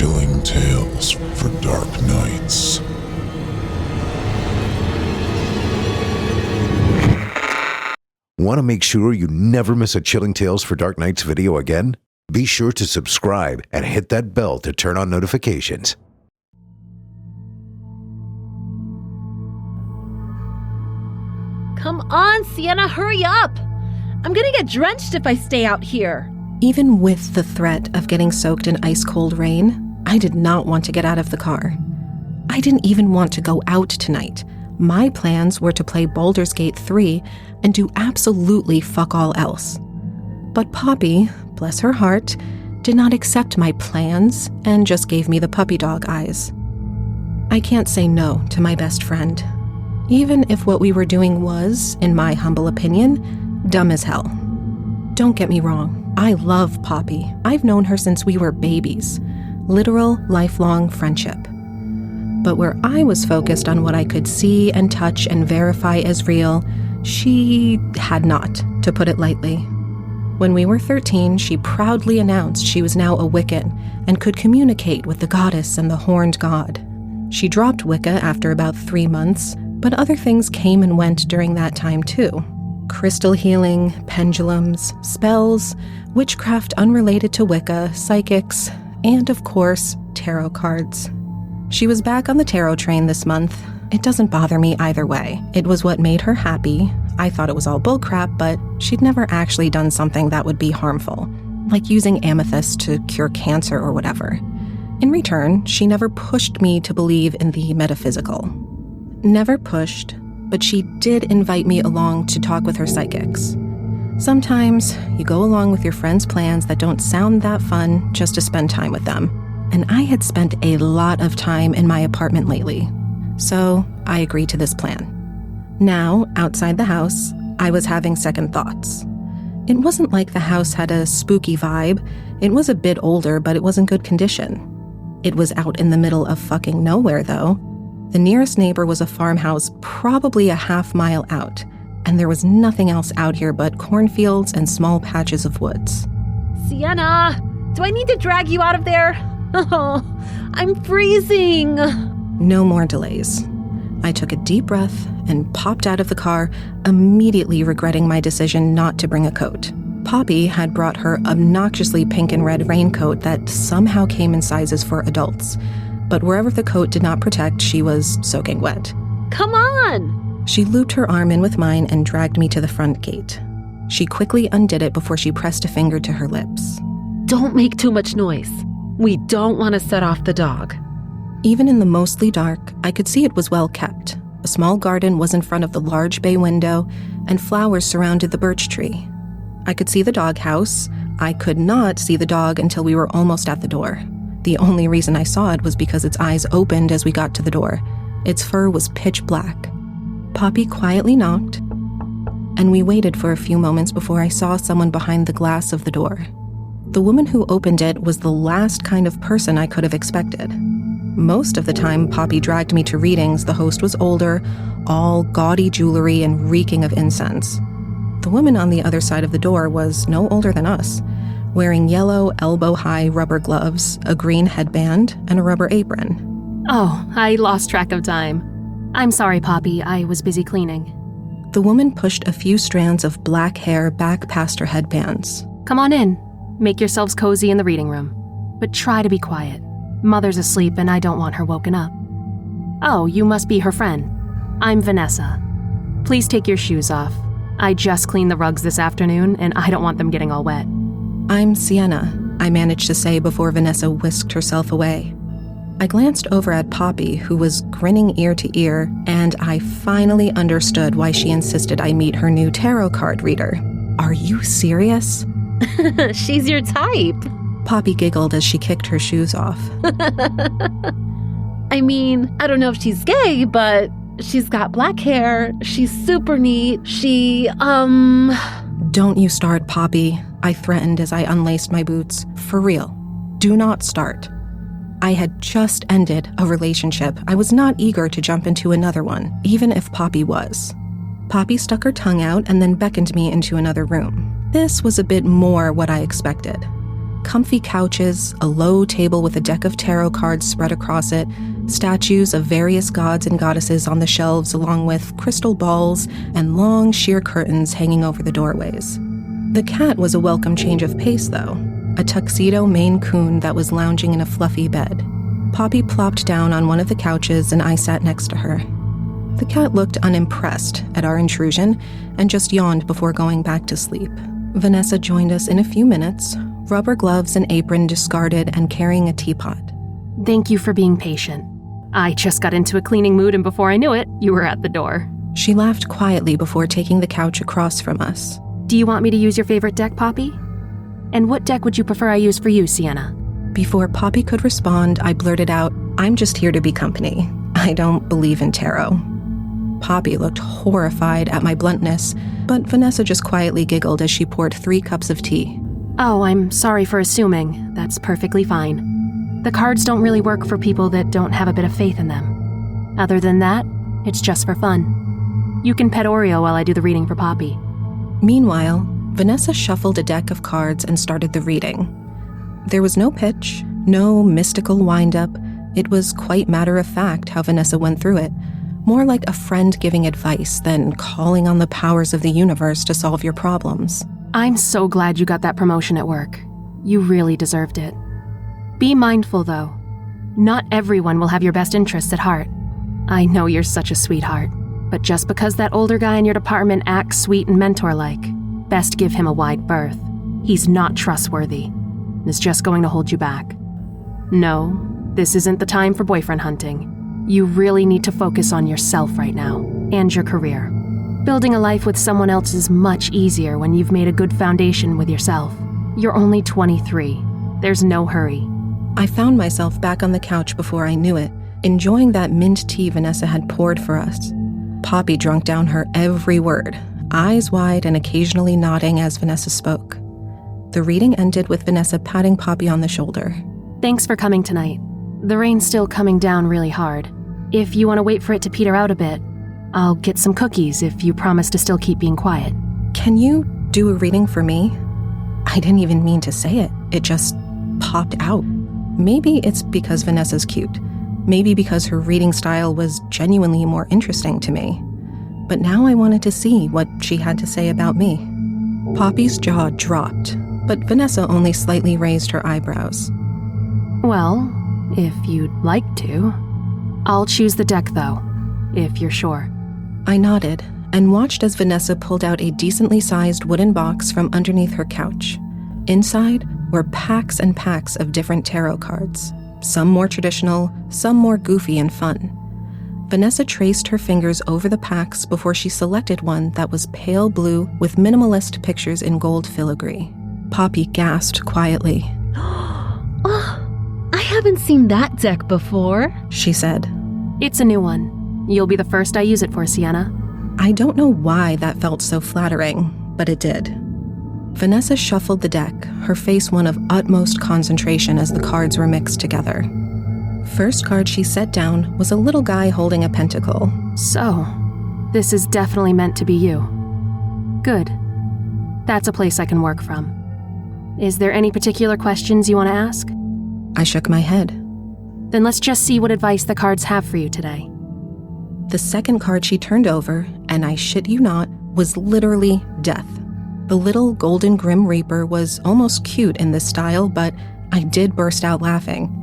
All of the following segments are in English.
Chilling tales for dark nights. Want to make sure you never miss a Chilling Tales for Dark Nights video again? Be sure to subscribe and hit that bell to turn on notifications. Come on, Sienna, hurry up! I'm gonna get drenched if I stay out here. Even with the threat of getting soaked in ice-cold rain, I did not want to get out of the car. I didn't even want to go out tonight. My plans were to play Baldur's Gate 3 and do absolutely fuck all else. But Poppy, bless her heart, did not accept my plans and just gave me the puppy dog eyes. I can't say no to my best friend, even if what we were doing was, in my humble opinion, dumb as hell. Don't get me wrong, I love Poppy. I've known her since we were babies. Literal, lifelong friendship. But where I was focused on what I could see and touch and verify as real, she had not, to put it lightly. When we were 13, she proudly announced she was now a Wiccan and could communicate with the goddess and the horned god. She dropped Wicca after about 3 months, but other things came and went during that time too. Crystal healing, pendulums, spells, witchcraft unrelated to Wicca, psychics, and of course, tarot cards. She was back on the tarot train this month. It doesn't bother me either way. It was what made her happy. I thought it was all bullcrap, but she'd never actually done something that would be harmful, like using amethyst to cure cancer or whatever. In return, she never pushed me to believe in the metaphysical. Never pushed, but she did invite me along to talk with her psychics. Sometimes you go along with your friends' plans that don't sound that fun just to spend time with them. And I had spent a lot of time in my apartment lately, so I agreed to this plan. Now, outside the house, I was having second thoughts. It wasn't like the house had a spooky vibe. It was a bit older, but it was in good condition. It was out in the middle of fucking nowhere, though. The nearest neighbor was a farmhouse probably a half-mile out, and there was nothing else out here but cornfields and small patches of woods. Sienna, do I need to drag you out of there? Oh, I'm freezing. No more delays. I took a deep breath and popped out of the car, immediately regretting my decision not to bring a coat. Poppy had brought her obnoxiously pink and red raincoat that somehow came in sizes for adults, but wherever the coat did not protect, she was soaking wet. Come on! She looped her arm in with mine and dragged me to the front gate. She quickly undid it before she pressed a finger to her lips. Don't make too much noise. We don't want to set off the dog. Even in the mostly dark, I could see it was well kept. A small garden was in front of the large bay window, and flowers surrounded the birch tree. I could see the doghouse. I could not see the dog until we were almost at the door. The only reason I saw it was because its eyes opened as we got to the door. Its fur was pitch black. Poppy quietly knocked, and we waited for a few moments before I saw someone behind the glass of the door. The woman who opened it was the last kind of person I could have expected. Most of the time Poppy dragged me to readings, the host was older, all gaudy jewelry and reeking of incense. The woman on the other side of the door was no older than us, wearing yellow, elbow-high rubber gloves, a green headband, and a rubber apron. Oh, I lost track of time. I'm sorry, Poppy. I was busy cleaning. The woman pushed a few strands of black hair back past her headbands. Come on in. Make yourselves cozy in the reading room. But try to be quiet. Mother's asleep and I don't want her woken up. Oh, you must be her friend. I'm Vanessa. Please take your shoes off. I just cleaned the rugs this afternoon and I don't want them getting all wet. I'm Sienna, I managed to say before Vanessa whisked herself away. I glanced over at Poppy, who was grinning ear to ear, and I finally understood why she insisted I meet her new tarot card reader. Are you serious? She's your type. Poppy giggled as she kicked her shoes off. I mean, I don't know if she's gay, but she's got black hair. She's super neat. Don't you start, Poppy, I threatened as I unlaced my boots. For real. Do not start. I had just ended a relationship. I was not eager to jump into another one, even if Poppy was. Poppy stuck her tongue out and then beckoned me into another room. This was a bit more what I expected. Comfy couches, a low table with a deck of tarot cards spread across it, statues of various gods and goddesses on the shelves along with crystal balls and long sheer curtains hanging over the doorways. The cat was a welcome change of pace, though. A tuxedo Maine Coon that was lounging in a fluffy bed. Poppy plopped down on one of the couches and I sat next to her. The cat looked unimpressed at our intrusion and just yawned before going back to sleep. Vanessa joined us in a few minutes, rubber gloves and apron discarded and carrying a teapot. Thank you for being patient. I just got into a cleaning mood and before I knew it, you were at the door. She laughed quietly before taking the couch across from us. Do you want me to use your favorite deck, Poppy? And what deck would you prefer I use for you, Sienna? Before Poppy could respond, I blurted out, "I'm just here to be company. I don't believe in tarot." Poppy looked horrified at my bluntness, but Vanessa just quietly giggled as she poured 3 cups of tea. Oh, I'm sorry for assuming. That's perfectly fine. The cards don't really work for people that don't have a bit of faith in them. Other than that, it's just for fun. You can pet Oreo while I do the reading for Poppy. Meanwhile, Vanessa shuffled a deck of cards and started the reading. There was no pitch, no mystical wind-up. It was quite matter-of-fact how Vanessa went through it. More like a friend giving advice than calling on the powers of the universe to solve your problems. I'm so glad you got that promotion at work. You really deserved it. Be mindful, though. Not everyone will have your best interests at heart. I know you're such a sweetheart, but just because that older guy in your department acts sweet and mentor-like, best give him a wide berth. He's not trustworthy, and is just going to hold you back. No, this isn't the time for boyfriend hunting. You really need to focus on yourself right now, and your career. Building a life with someone else is much easier when you've made a good foundation with yourself. You're only 23. There's no hurry. I found myself back on the couch before I knew it, enjoying that mint tea Vanessa had poured for us. Poppy drank down her every word, eyes wide and occasionally nodding as Vanessa spoke. The reading ended with Vanessa patting Poppy on the shoulder. Thanks for coming tonight. The rain's still coming down really hard. If you want to wait for it to peter out a bit, I'll get some cookies if you promise to still keep being quiet. Can you do a reading for me? I didn't even mean to say it. It just popped out. Maybe it's because Vanessa's cute. Maybe because her reading style was genuinely more interesting to me. But now I wanted to see what she had to say about me. Poppy's jaw dropped, but Vanessa only slightly raised her eyebrows. Well, if you'd like to. I'll choose the deck, though, if you're sure. I nodded and watched as Vanessa pulled out a decently sized wooden box from underneath her couch. Inside were packs and packs of different tarot cards, some more traditional, some more goofy and fun. Vanessa traced her fingers over the packs before she selected one that was pale blue with minimalist pictures in gold filigree. Poppy gasped quietly. Oh, I haven't seen that deck before, she said. It's a new one. You'll be the first I use it for, Sienna. I don't know why that felt so flattering, but it did. Vanessa shuffled the deck, her face one of utmost concentration as the cards were mixed together. First card she set down was a little guy holding a pentacle. So, this is definitely meant to be you. Good. That's a place I can work from. Is there any particular questions you want to ask? I shook my head. Then let's just see what advice the cards have for you today. The second card she turned over, and I shit you not, was literally death. The little golden grim reaper was almost cute in this style, but I did burst out laughing.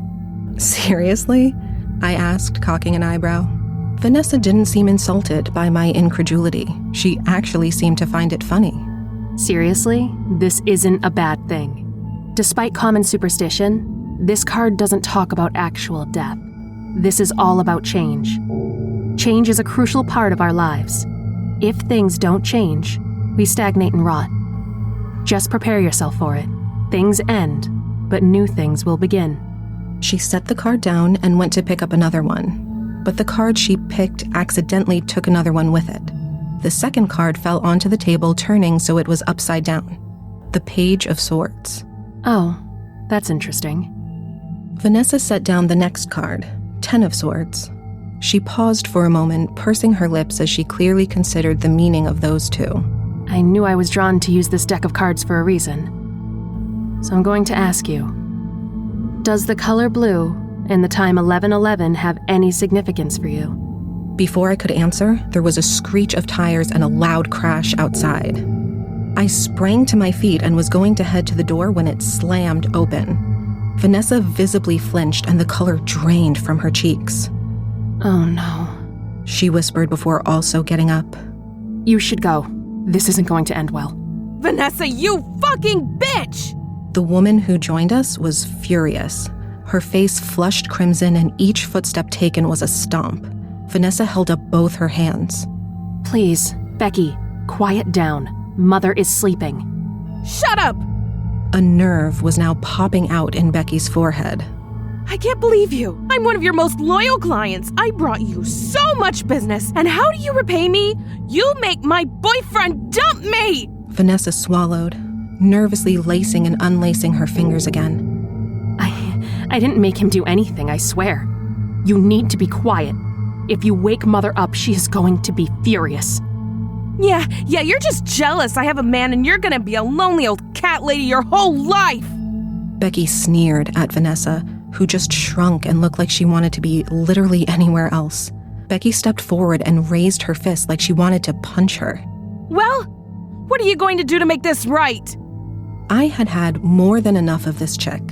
Seriously? I asked, cocking an eyebrow. Vanessa didn't seem insulted by my incredulity. She actually seemed to find it funny. Seriously, this isn't a bad thing. Despite common superstition, this card doesn't talk about actual death. This is all about change. Change is a crucial part of our lives. If things don't change, we stagnate and rot. Just prepare yourself for it. Things end, but new things will begin. She set the card down and went to pick up another one. But the card she picked accidentally took another one with it. The second card fell onto the table, turning so it was upside down. The Page of Swords. Oh, that's interesting. Vanessa set down the next card, 10 of Swords. She paused for a moment, pursing her lips as she clearly considered the meaning of those two. I knew I was drawn to use this deck of cards for a reason. So I'm going to ask you, does the color blue and the time 11:11 have any significance for you? Before I could answer, there was a screech of tires and a loud crash outside. I sprang to my feet and was going to head to the door when it slammed open. Vanessa visibly flinched and the color drained from her cheeks. Oh no. She whispered before also getting up. You should go. This isn't going to end well. Vanessa, you fucking bitch! The woman who joined us was furious. Her face flushed crimson and each footstep taken was a stomp. Vanessa held up both her hands. Please, Becky, quiet down. Mother is sleeping. Shut up! A nerve was now popping out in Becky's forehead. I can't believe you. I'm one of your most loyal clients. I brought you so much business. And how do you repay me? You make my boyfriend dump me! Vanessa swallowed, nervously lacing and unlacing her fingers again. I didn't make him do anything, I swear. You need to be quiet. If you wake Mother up, she is going to be furious. Yeah, you're just jealous I have a man and you're gonna be a lonely old cat lady your whole life! Becky sneered at Vanessa, who just shrunk and looked like she wanted to be literally anywhere else. Becky stepped forward and raised her fist like she wanted to punch her. Well, what are you going to do to make this right? I had had more than enough of this chick.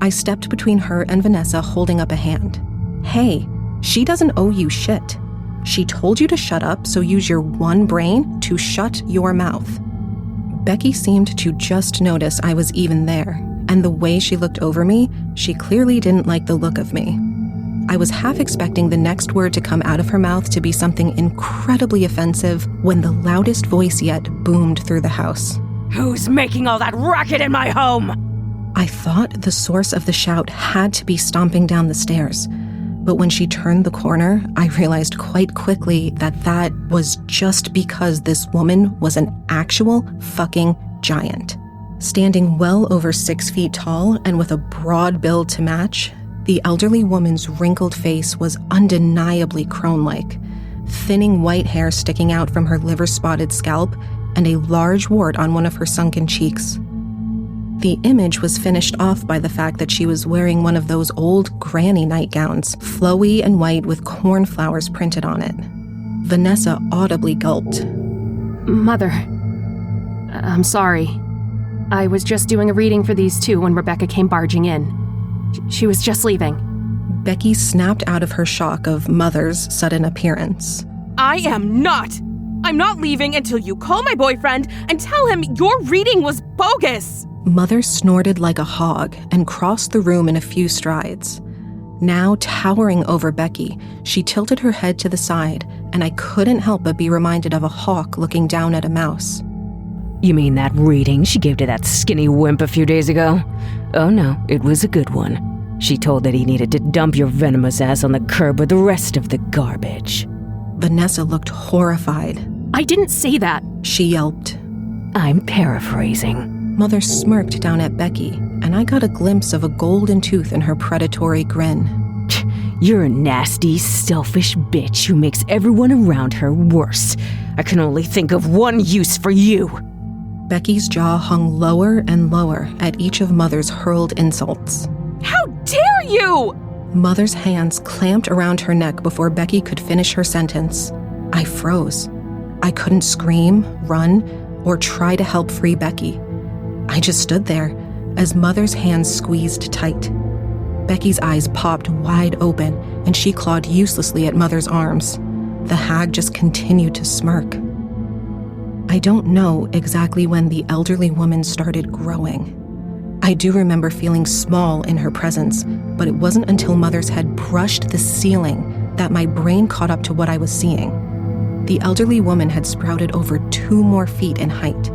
I stepped between her and Vanessa, holding up a hand. Hey, she doesn't owe you shit. She told you to shut up, so use your one brain to shut your mouth. Becky seemed to just notice I was even there, and the way she looked over me, she clearly didn't like the look of me. I was half expecting the next word to come out of her mouth to be something incredibly offensive when the loudest voice yet boomed through the house. Who's making all that racket in my home? I thought the source of the shout had to be stomping down the stairs, but when she turned the corner, I realized quite quickly that was just because this woman was an actual fucking giant. Standing well over 6 feet tall and with a broad build to match, the elderly woman's wrinkled face was undeniably crone-like, thinning white hair sticking out from her liver-spotted scalp and a large wart on one of her sunken cheeks. The image was finished off by the fact that she was wearing one of those old granny nightgowns, flowy and white with cornflowers printed on it. Vanessa audibly gulped. Mother, I'm sorry. I was just doing a reading for these two when Rebecca came barging in. She was just leaving. Becky snapped out of her shock of Mother's sudden appearance. I'm not leaving until you call my boyfriend and tell him your reading was bogus! Mother snorted like a hog and crossed the room in a few strides. Now towering over Becky, she tilted her head to the side, and I couldn't help but be reminded of a hawk looking down at a mouse. You mean that reading she gave to that skinny wimp a few days ago? Oh no, it was a good one. She told that he needed to dump your venomous ass on the curb with the rest of the garbage. Vanessa looked horrified. I didn't say that, she yelped. I'm paraphrasing. Mother smirked down at Becky, and I got a glimpse of a golden tooth in her predatory grin. You're a nasty, selfish bitch who makes everyone around her worse. I can only think of one use for you. Becky's jaw hung lower and lower at each of Mother's hurled insults. How dare you! Mother's hands clamped around her neck before Becky could finish her sentence. I froze. I couldn't scream, run, or try to help free Becky. I just stood there as Mother's hands squeezed tight. Becky's eyes popped wide open and she clawed uselessly at Mother's arms. The hag just continued to smirk. I don't know exactly when the elderly woman started growing. I do remember feeling small in her presence, but it wasn't until Mother's head brushed the ceiling that my brain caught up to what I was seeing. The elderly woman had sprouted over 2 more feet in height.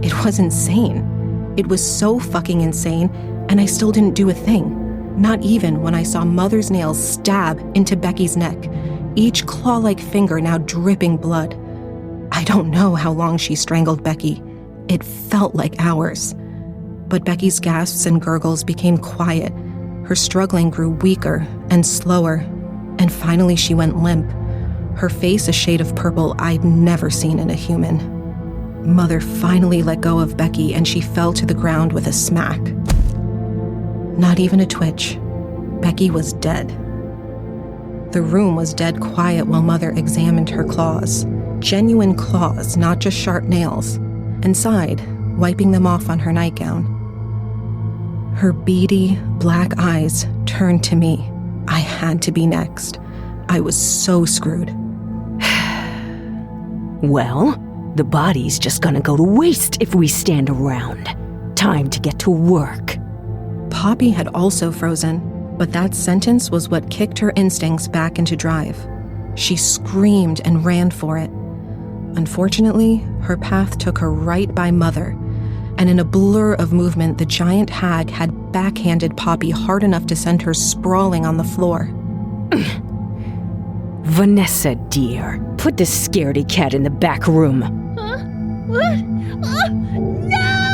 It was insane. It was so fucking insane, and I still didn't do a thing. Not even when I saw Mother's nails stab into Becky's neck, each claw-like finger now dripping blood. I don't know how long she strangled Becky. It felt like hours. But Becky's gasps and gurgles became quiet. Her struggling grew weaker and slower, and finally she went limp, her face a shade of purple I'd never seen in a human. Mother finally let go of Becky and she fell to the ground with a smack. Not even a twitch. Becky was dead. The room was dead quiet while Mother examined her claws. Genuine claws, not just sharp nails, and sighed, wiping them off on her nightgown. Her beady, black eyes turned to me. I had to be next. I was so screwed. Well, the body's just gonna go to waste if we stand around. Time to get to work. Poppy had also frozen, but that sentence was what kicked her instincts back into drive. She screamed and ran for it. Unfortunately, her path took her right by Mother, and in a blur of movement, the giant hag had backhanded Poppy hard enough to send her sprawling on the floor. Vanessa, dear, put the scaredy cat in the back room. Huh? What? No!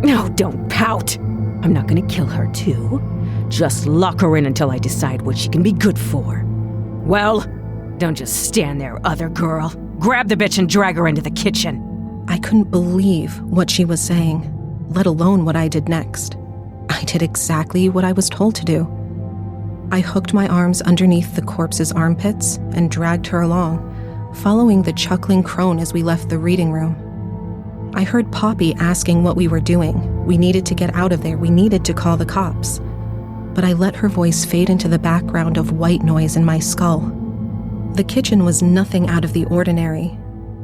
No, don't pout. I'm not gonna kill her, too. Just lock her in until I decide what she can be good for. Well, don't just stand there, other girl. Grab the bitch and drag her into the kitchen. I couldn't believe what she was saying, let alone what I did next. I did exactly what I was told to do. I hooked my arms underneath the corpse's armpits and dragged her along, following the chuckling crone as we left the reading room. I heard Poppy asking what we were doing. We needed to get out of there. We needed to call the cops. But I let her voice fade into the background of white noise in my skull. The kitchen was nothing out of the ordinary,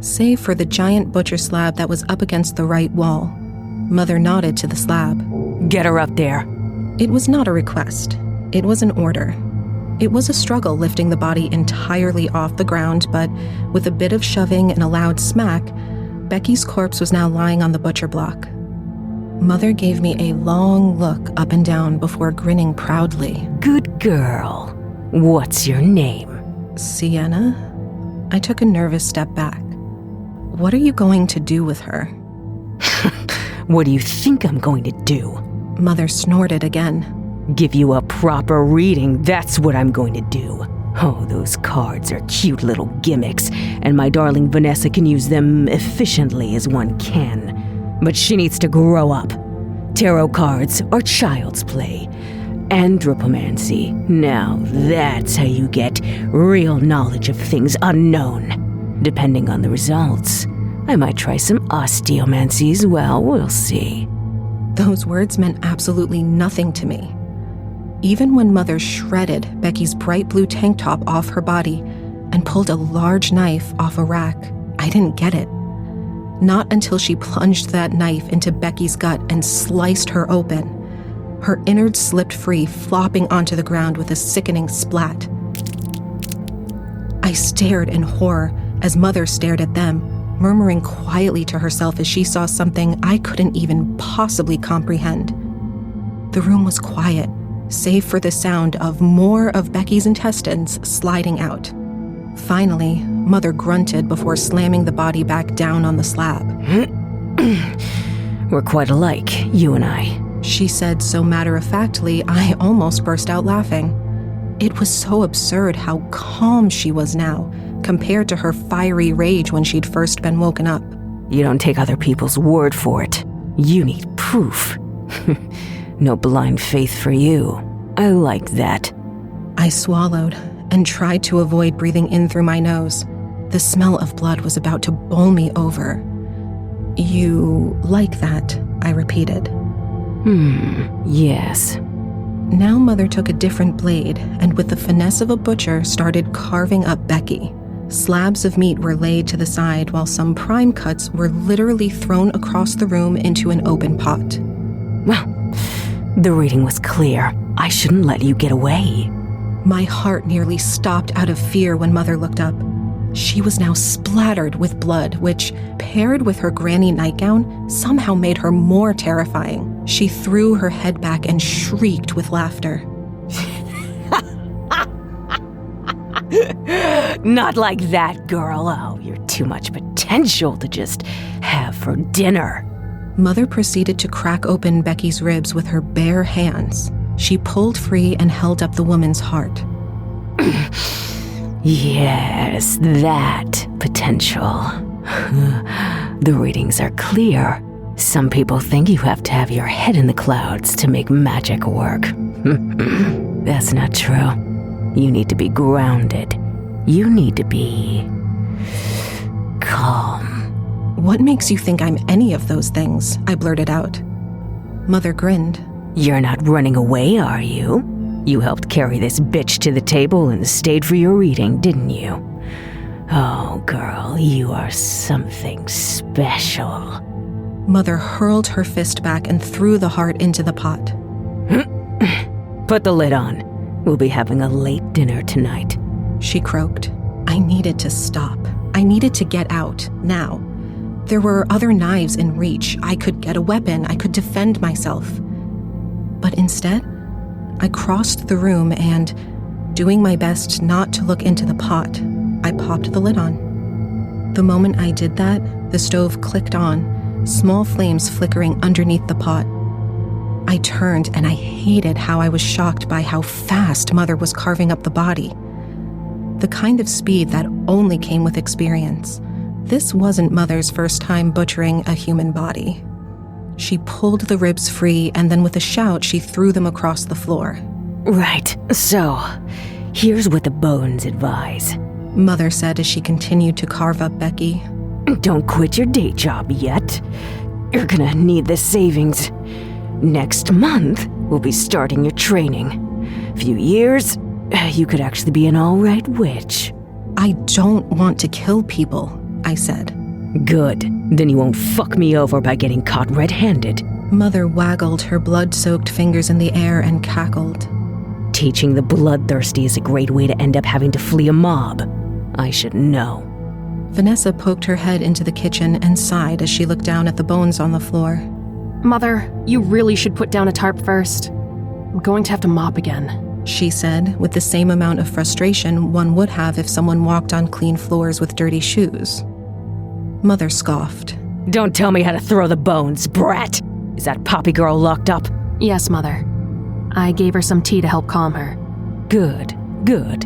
save for the giant butcher slab that was up against the right wall. Mother nodded to the slab. Get her up there. It was not a request. It was an order. It was a struggle lifting the body entirely off the ground, but with a bit of shoving and a loud smack, Becky's corpse was now lying on the butcher block. Mother gave me a long look up and down before grinning proudly. Good girl. What's your name? Sienna? I took a nervous step back. What are you going to do with her? What do you think I'm going to do? Mother snorted again. Give you a proper reading, that's what I'm going to do. Oh, those cards are cute little gimmicks, and my darling Vanessa can use them efficiently as one can. But she needs to grow up. Tarot cards are child's play. Anthropomancy, now that's how you get real knowledge of things unknown. Depending on the results, I might try some osteomancy as well, we'll see. Those words meant absolutely nothing to me. Even when Mother shredded Becky's bright blue tank top off her body and pulled a large knife off a rack, I didn't get it. Not until she plunged that knife into Becky's gut and sliced her open. Her innards slipped free, flopping onto the ground with a sickening splat. I stared in horror as Mother stared at them, murmuring quietly to herself as she saw something I couldn't even possibly comprehend. The room was quiet, save for the sound of more of Becky's intestines sliding out. Finally, Mother grunted before slamming the body back down on the slab. We're quite alike, you and I. She said so matter-of-factly, I almost burst out laughing. It was so absurd how calm she was now, compared to her fiery rage when she'd first been woken up. You don't take other people's word for it. You need proof. No blind faith for you. I like that. I swallowed and tried to avoid breathing in through my nose. The smell of blood was about to bowl me over. You like that, I repeated. Yes. Now Mother took a different blade and with the finesse of a butcher started carving up Becky. Slabs of meat were laid to the side while some prime cuts were literally thrown across the room into an open pot. Well, the reading was clear. I shouldn't let you get away. My heart nearly stopped out of fear when Mother looked up. She was now splattered with blood, which, paired with her granny nightgown, somehow made her more terrifying. She threw her head back and shrieked with laughter. Not like that, girl. Oh, you're too much potential to just have for dinner. Mother proceeded to crack open Becky's ribs with her bare hands. She pulled free and held up the woman's heart. Yes, that potential. The readings are clear. Some people think you have to have your head in the clouds to make magic work. That's not true. You need to be grounded. You need to be calm. What makes you think I'm any of those things? I blurted out. Mother grinned. You're not running away, are you? You helped carry this bitch to the table and stayed for your reading, didn't you? Oh, girl, you are something special. Mother hurled her fist back and threw the heart into the pot. Put the lid on. We'll be having a late dinner tonight. She croaked. I needed to stop. I needed to get out, now. There were other knives in reach. I could get a weapon. I could defend myself. But instead, I crossed the room and, doing my best not to look into the pot, I popped the lid on. The moment I did that, the stove clicked on, small flames flickering underneath the pot. I turned and I hated how I was shocked by how fast Mother was carving up the body. The kind of speed that only came with experience. This wasn't Mother's first time butchering a human body. She pulled the ribs free, and then with a shout, she threw them across the floor. Right, so here's what the bones advise. Mother said as she continued to carve up Becky. Don't quit your day job yet. You're gonna need the savings. Next month, we'll be starting your training. Few years, you could actually be an all-right witch. I don't want to kill people, I said. Good. Then you won't fuck me over by getting caught red-handed. Mother waggled her blood-soaked fingers in the air and cackled. Teaching the bloodthirsty is a great way to end up having to flee a mob. I should know. Vanessa poked her head into the kitchen and sighed as she looked down at the bones on the floor. Mother, you really should put down a tarp first. I'm going to have to mop again, she said, with the same amount of frustration one would have if someone walked on clean floors with dirty shoes. Mother scoffed. Don't tell me how to throw the bones, brat! Is that Poppy girl locked up? Yes, Mother. I gave her some tea to help calm her. Good, good.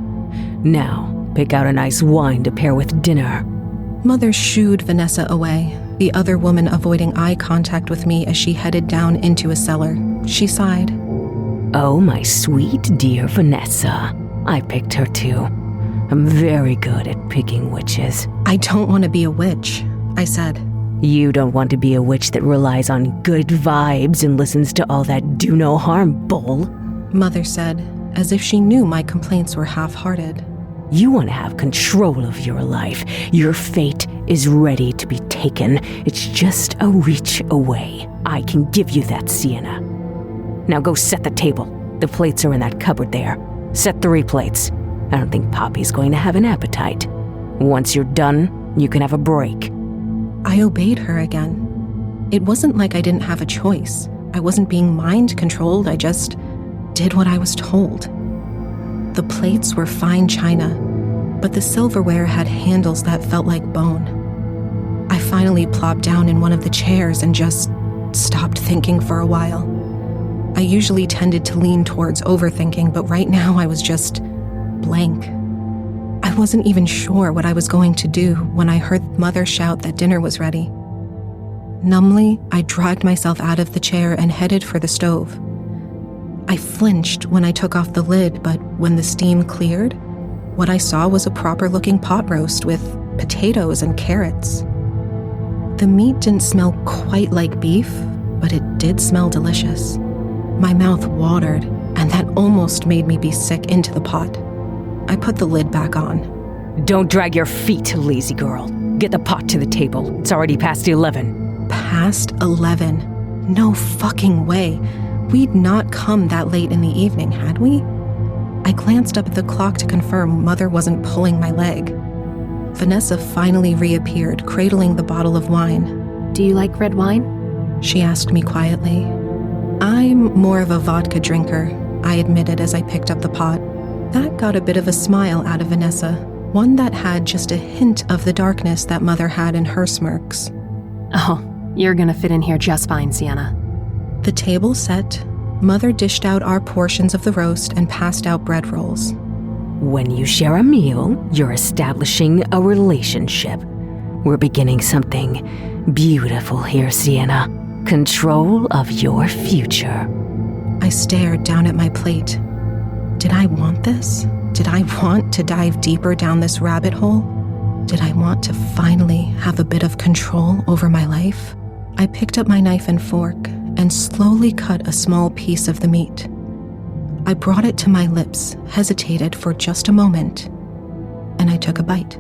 Now, pick out a nice wine to pair with dinner. Mother shooed Vanessa away, the other woman avoiding eye contact with me as she headed down into a cellar. She sighed. Oh, my sweet dear Vanessa. I picked her too. I'm very good at picking witches. I don't want to be a witch, I said. You don't want to be a witch that relies on good vibes and listens to all that do no harm bull. Mother said, as if she knew my complaints were half-hearted. You want to have control of your life. Your fate is ready to be taken. It's just a reach away. I can give you that, Sienna. Now go set the table. The plates are in that cupboard there. Set 3 plates. I don't think Poppy's going to have an appetite. Once you're done, you can have a break. I obeyed her again. It wasn't like I didn't have a choice. I wasn't being mind-controlled. I just did what I was told. The plates were fine china, but the silverware had handles that felt like bone. I finally plopped down in one of the chairs and just stopped thinking for a while. I usually tended to lean towards overthinking, but right now I was just blank. I wasn't even sure what I was going to do when I heard Mother shout that dinner was ready. Numbly, I dragged myself out of the chair and headed for the stove. I flinched when I took off the lid, but when the steam cleared, what I saw was a proper-looking pot roast with potatoes and carrots. The meat didn't smell quite like beef, but it did smell delicious. My mouth watered, and that almost made me be sick into the pot. I put the lid back on. Don't drag your feet, lazy girl. Get the pot to the table. It's already past 11. Past 11? No fucking way. We'd not come that late in the evening, had we? I glanced up at the clock to confirm Mother wasn't pulling my leg. Vanessa finally reappeared, cradling the bottle of wine. Do you like red wine? She asked me quietly. I'm more of a vodka drinker, I admitted as I picked up the pot. That got a bit of a smile out of Vanessa, one that had just a hint of the darkness that Mother had in her smirks. Oh, you're gonna fit in here just fine, Sienna. The table set, Mother dished out our portions of the roast and passed out bread rolls. When you share a meal, you're establishing a relationship. We're beginning something beautiful here, Sienna. control of your future. I stared down at my plate. Did I want this? Did I want to dive deeper down this rabbit hole? Did I want to finally have a bit of control over my life? I picked up my knife and fork and slowly cut a small piece of the meat. I brought it to my lips, hesitated for just a moment, and I took a bite.